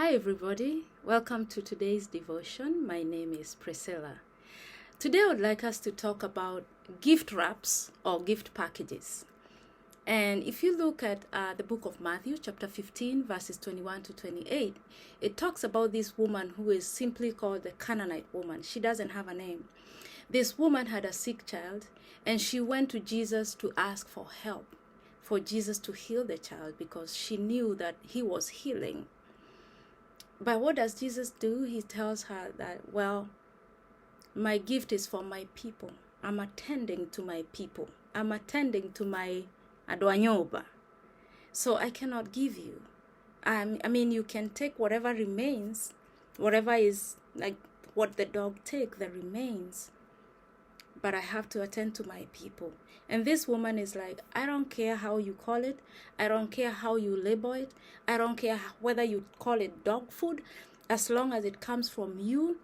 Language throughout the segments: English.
Hi, everybody. Welcome to today's devotion. My name is Priscilla. Today, I would like us to talk about gift wraps or gift packages. And if you look at the book of Matthew, chapter 15, verses 21 to 28, it talks about this woman who is simply called the Canaanite woman. She doesn't have a name. This woman had a sick child, and she went to Jesus to ask for help, for Jesus to heal the child, because she knew that he was healing. But what does Jesus do? He tells her that, well, my gift is for my people. I'm attending to my people. I'm attending to my adwanyoba. So I cannot give you. You can take whatever remains, whatever is like what the dog take, the remains. But I have to attend to my people. And this woman is like, I don't care how you call it. I don't care how you label it. I don't care whether you call it dog food. As long as it comes from you,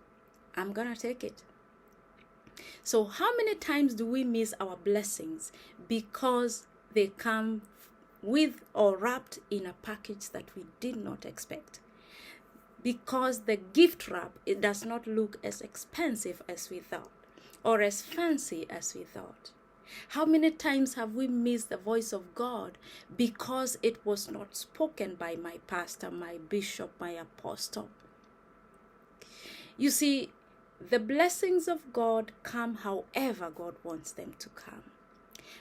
I'm going to take it. So how many times do we miss our blessings because they come with or wrapped in a package that we did not expect? Because the gift wrap, it does not look as expensive as we thought, or as fancy as we thought. How many times have we missed the voice of God because it was not spoken by my pastor, my bishop, my apostle? You see, the blessings of God come however God wants them to come.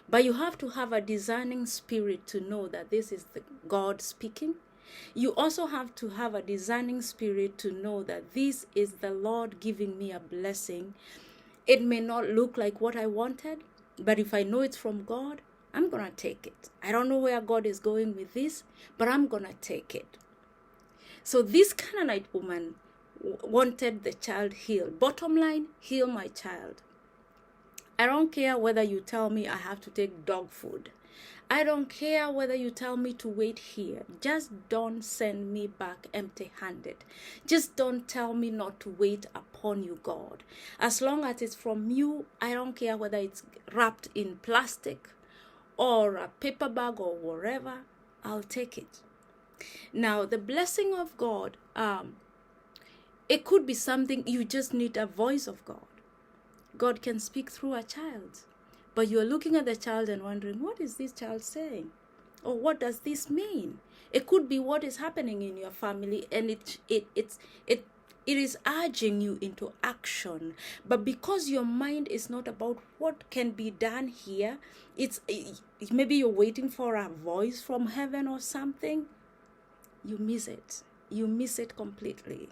But you have to have a discerning spirit to know that this is the God speaking. You also have to have a discerning spirit to know that this is the Lord giving me a blessing. It may not look like what I wanted, but if I know it's from God, I'm going to take it. I don't know where God is going with this, but I'm going to take it. So this Canaanite woman wanted the child healed. Bottom line, heal my child. I don't care whether you tell me I have to take dog food. I don't care whether you tell me to wait here. Just don't send me back empty-handed. Just don't tell me not to wait upon you, God. As long as it's from you, I don't care whether it's wrapped in plastic or a paper bag or whatever, I'll take it. Now, the blessing of God, it could be something you just need a voice of God. God can speak through a child. But you're looking at the child and wondering, what is this child saying? Or what does this mean? It could be what is happening in your family, and it is urging you into action. But because your mind is not about what can be done here, maybe you're waiting for a voice from heaven or something. You miss it. You miss it completely.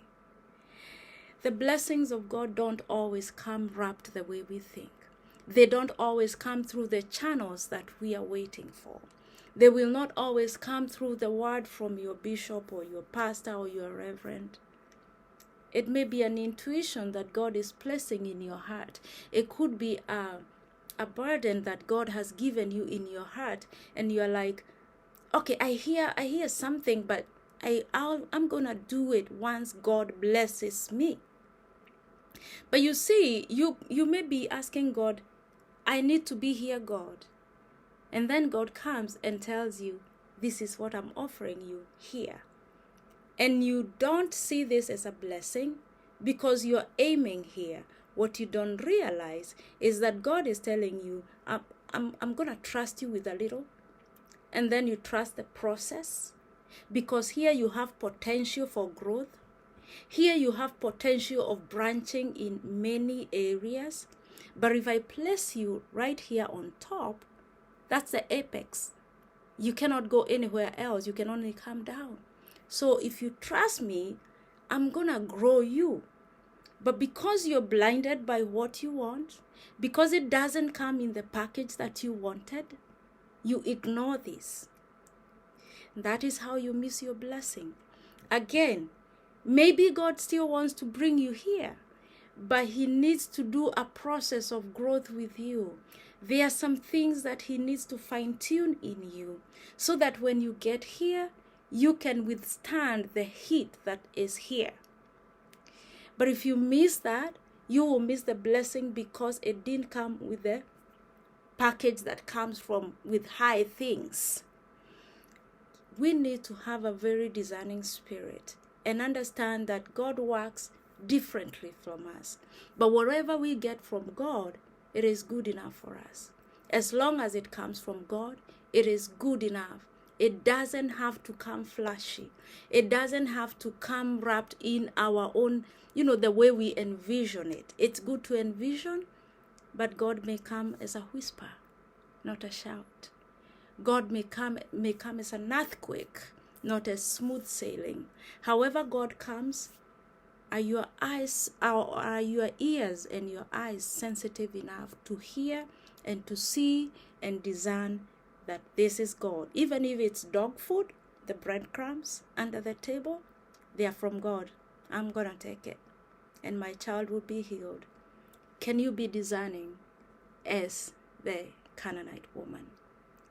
The blessings of God don't always come wrapped the way we think. They don't always come through the channels that we are waiting for. They will not always come through the word from your bishop or your pastor or your reverend. It may be an intuition that God is placing in your heart. It could be a burden that God has given you in your heart, and you're like, okay, I hear something, but I'm going to do it once God blesses me. But you see, you may be asking God, I need to be here, God. And then God comes and tells you, this is what I'm offering you here. And you don't see this as a blessing because you're aiming here. What you don't realize is that God is telling you, I'm going to trust you with a little. And then you trust the process. Because here you have potential for growth. Here you have potential of branching in many areas. But if I place you right here on top, that's the apex. You cannot go anywhere else. You can only come down. So if you trust me, I'm going to grow you. But because you're blinded by what you want, because it doesn't come in the package that you wanted, you ignore this. That is how you miss your blessing. Again, maybe God still wants to bring you here, but he needs to do a process of growth with you. There are some things that he needs to fine-tune in you so that when you get here, you can withstand the heat that is here. But if you miss that, you will miss the blessing because it didn't come with the package that comes with high things. We need to have a very discerning spirit and understand that God works differently from us. But whatever we get from God, it is good enough for us. As long as it comes from God, it is good enough. It doesn't have to come flashy. It doesn't have to come wrapped in our own, the way we envision it. It's good to envision, but God may come as a whisper, not a shout. God may come as an earthquake, not as smooth sailing. However God comes, are your ears and your eyes sensitive enough to hear and to see and discern that this is God? Even if it's dog food, the breadcrumbs under the table, they are from God. I'm going to take it, and my child will be healed. Can you be discerning as the Canaanite woman?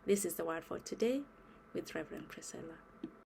This is the word for today with Reverend Priscilla.